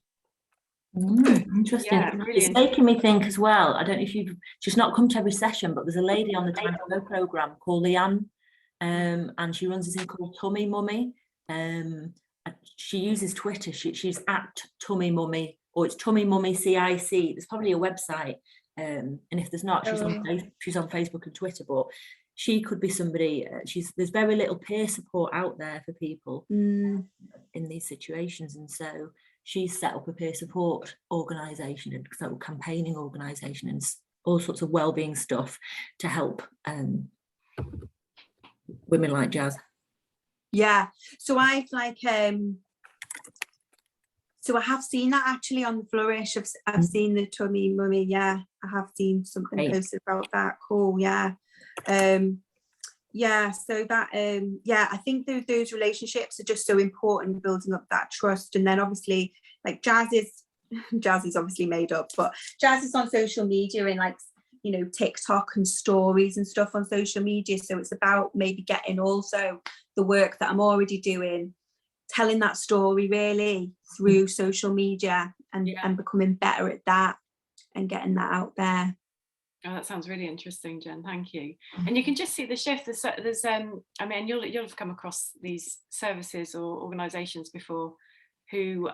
Interesting. Yeah, really It's making me think as well. I don't know if you've just not come to every session, but there's a lady on the Time to Go programme called Leanne, and she runs this thing called Tummy Mummy. She uses Twitter. She's at Tummy Mummy, or it's Tummy Mummy CIC. There's probably a website, and if there's not, she's on Facebook and Twitter. But she could be somebody. There's very little peer support out there for people in these situations, and so she's set up a peer support organisation and sort of campaigning organisation and all sorts of wellbeing stuff to help women like Jazz. Yeah, so I've so I have seen that actually on the Flourish. I've seen the Tummy Mummy. Yeah, I have seen something posted about that. Cool. Yeah. Yeah, so that I think those relationships are just so important, building up that trust. And then obviously, like Jazz is obviously made up, but Jazz is on social media and like, you know, TikTok and stories and stuff on social media. So it's about maybe getting also the work that I'm already doing, telling that story really through social media and becoming better at that and getting that out there. Oh, that sounds really interesting, Jen. Thank you. And you can just see the shift. There's I mean, you'll have come across these services or organisations before, who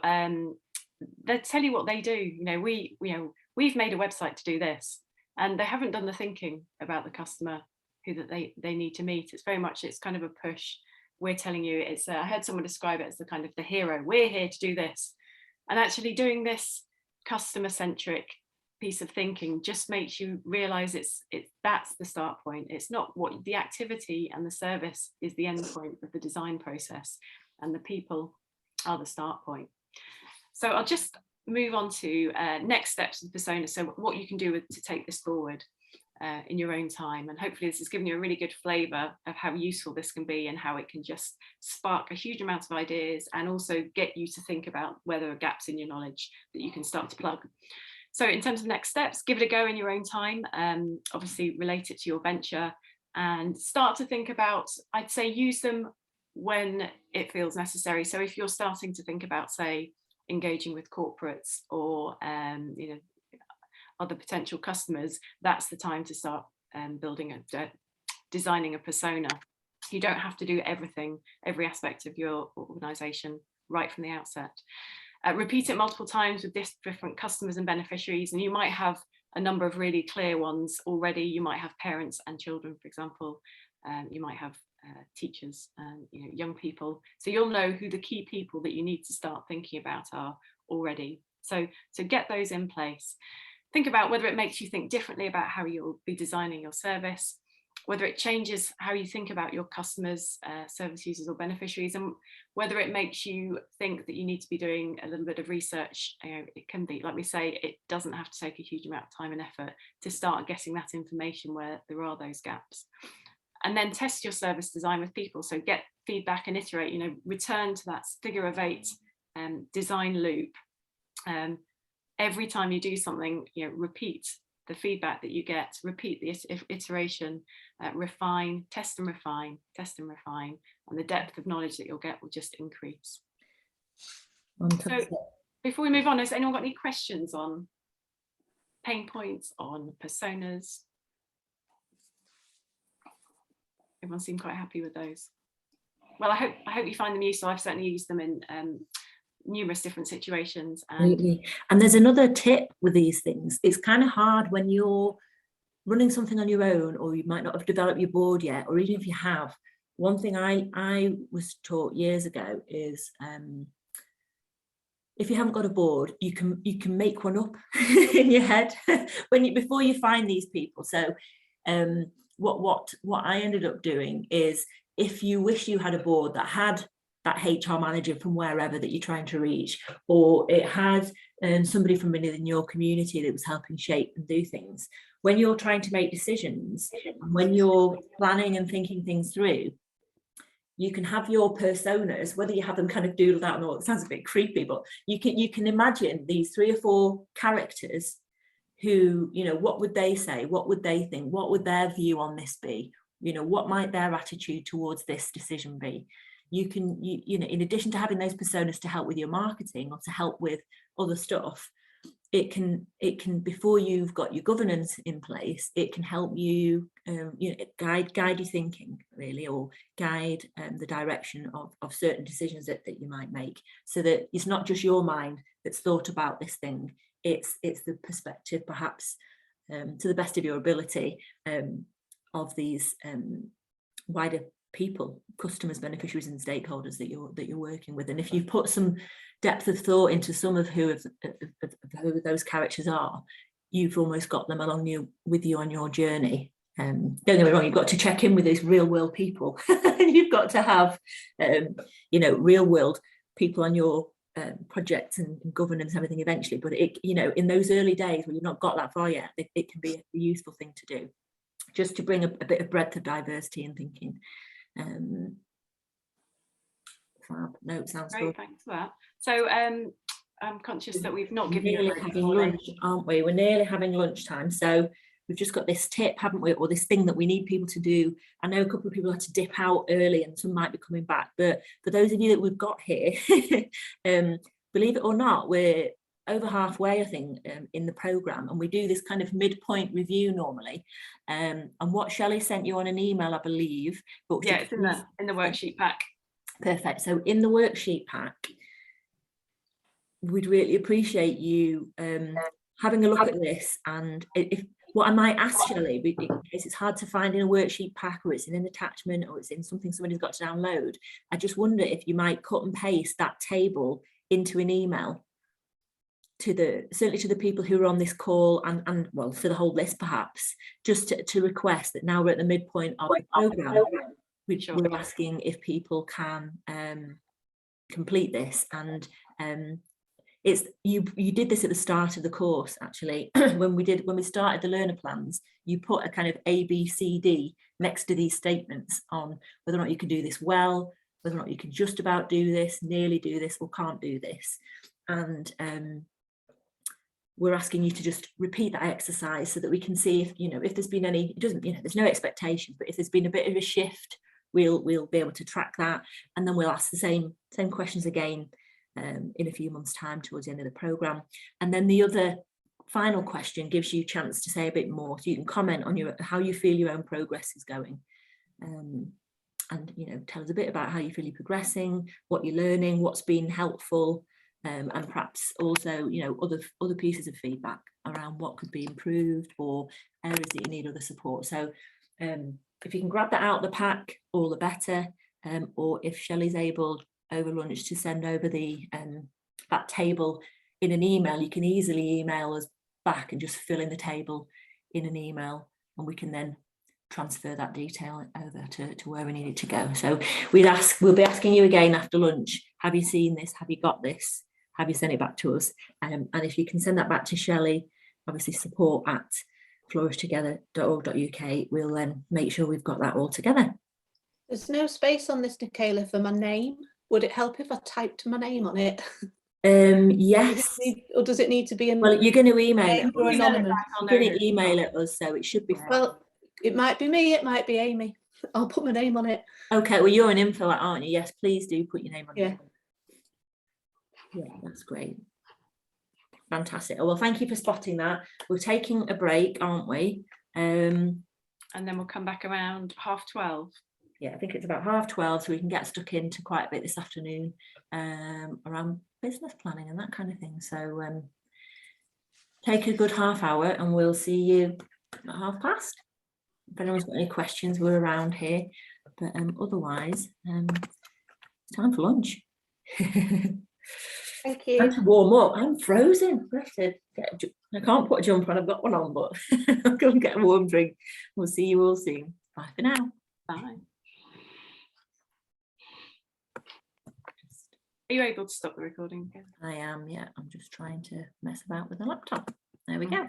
they tell you what they do. You know, we've made a website to do this, and they haven't done the thinking about the customer who that they need to meet. It's very much, it's kind of a push. We're telling you, it's I heard someone describe it as the kind of the hero. We're here to do this, and actually doing this customer centric piece of thinking just makes you realize that's the start point. It's not what the activity and the service is the end point of the design process, and the people are the start point. So I'll just move on to next steps of persona. So what you can do to take this forward in your own time, and hopefully this has given you a really good flavor of how useful this can be and how it can just spark a huge amount of ideas and also get you to think about where there are gaps in your knowledge that you can start to plug. So in terms of next steps, give it a go in your own time, obviously relate it to your venture and start to think about, I'd say use them when it feels necessary. So if you're starting to think about, say, engaging with corporates or you know, other potential customers, that's the time to start designing a persona. You don't have to do everything, every aspect of your organisation right from the outset. Repeat it multiple times with different customers and beneficiaries, and you might have a number of really clear ones already. You might have parents and children, for example. You might have teachers and young people. So you'll know who the key people that you need to start thinking about are already. So get those in place. Think about whether it makes you think differently about how you'll be designing your service, whether it changes how you think about your customers, service users or beneficiaries, and whether it makes you think that you need to be doing a little bit of research. It can be, like we say, it doesn't have to take a huge amount of time and effort to start getting that information where there are those gaps. And then test your service design with people. So get feedback and iterate, return to that figure of 8 design loop. Every time you do something, repeat the feedback that you get, repeat the iteration, refine, test and refine, and the depth of knowledge that you'll get will just increase. So before we move on, has anyone got any questions on pain points, on personas? Everyone seemed quite happy with those. Well, I hope you find them useful. I've certainly used them in numerous different situations. And there's another tip with these things. It's kind of hard when you're running something on your own, or you might not have developed your board yet, or even if you have. One thing I was taught years ago is if you haven't got a board, you can make one up in your head before you find these people. So what I ended up doing is, if you wish you had a board that had that HR manager from wherever that you're trying to reach, or it had somebody from within your community that was helping shape and do things, when you're trying to make decisions, when you're planning and thinking things through, you can have your personas, whether you have them kind of doodled out, or it sounds a bit creepy, but you can imagine these 3 or 4 characters who, what would they say, what would they think, what would their view on this be, what might their attitude towards this decision be. You can, in addition to having those personas to help with your marketing or to help with other stuff, it can before you've got your governance in place, it can help you, guide your thinking really, or guide the direction of certain decisions that you might make, so that it's not just your mind that's thought about this thing, it's the perspective perhaps to the best of your ability of these wider people, customers, beneficiaries and stakeholders that you're working with. And if you've put some depth of thought into some of who those characters are, you've almost got them along with you on your journey. Don't get me wrong, you've got to check in with these real world people. You've got to have real world people on your projects and governance and everything eventually, but in those early days when you've not got that far yet, it can be a useful thing to do, just to bring a bit of breadth of diversity in thinking. No, it sounds great, good. thanks for that. So I'm conscious that we've not given you Nearly having lunch, aren't we? We're nearly having lunchtime, so we've just got this tip, haven't we, or this thing that we need people to do. I know a couple of people had to dip out early and some might be coming back, but for those of you that we've got here, believe it or not, we're over halfway, I think, in the programme, and we do this kind of midpoint review normally. And what Shelley sent you on an email, I believe. But yeah, it's in the worksheet pack. Perfect. So in the worksheet pack, we'd really appreciate you having a look at this. And if what I might ask Shelley, in case it's hard to find in a worksheet pack, or it's in an attachment, or it's in something somebody's got to download, I just wonder if you might cut and paste that table into an email certainly to the people who are on this call, and well, for the whole list perhaps, just to request that now we're at the midpoint of the programme, which we're asking if people can complete this. And it's you did this at the start of the course actually. when we started the learner plans, you put a kind of ABCD next to these statements on whether or not you can do this well, whether or not you can just about do this, nearly do this, or can't do this. And we're asking you to just repeat that exercise so that we can see if there's been any, there's no expectation, but if there's been a bit of a shift, we'll be able to track that. And then we'll ask the same questions again in a few months' time towards the end of the programme. And then the other final question gives you a chance to say a bit more, so you can comment on how you feel your own progress is going. And tell us a bit about how you feel you're progressing, what you're learning, what's been helpful. And perhaps also, other pieces of feedback around what could be improved, or areas that you need other support. So if you can grab that out of the pack, all the better. Or if Shelley's able over lunch to send over that table in an email, you can easily email us back and just fill in the table in an email, and we can then transfer that detail over to where we need it to go. So we'll be asking you again after lunch, have you seen this? Have you got this? Have you sent it back to us? And if you can send that back to Shelley, obviously support@flourishtogether.org.uk, we'll then make sure we've got that all together. There's no space on this, Nicola, for my name. Would it help if I typed my name on it? Yes. Or does it need to be Well, you're going to email it. or anonymous? You're going to email it us, so it should be fine. Well, it might be me, it might be Amy. I'll put my name on it. Okay, well, you're an info, aren't you? Yes, please do put your name on it. Yeah, that's great. Fantastic. Oh, well, thank you for spotting that. We're taking a break, aren't we? And then we'll come back around 12:30. Yeah, I think it's about 12:30, so we can get stuck into quite a bit this afternoon around business planning and that kind of thing. So take a good half hour and we'll see you at 12:30. If anyone's got any questions, we're around here. But otherwise, it's time for lunch. Thank you. Time to warm up. I'm frozen. I can't put a jumper on. I've got one on, but I'm going to get a warm drink. We'll see you all soon. Bye for now. Bye. Are you able to stop the recording again? I am, yeah. I'm just trying to mess about with the laptop. There we go.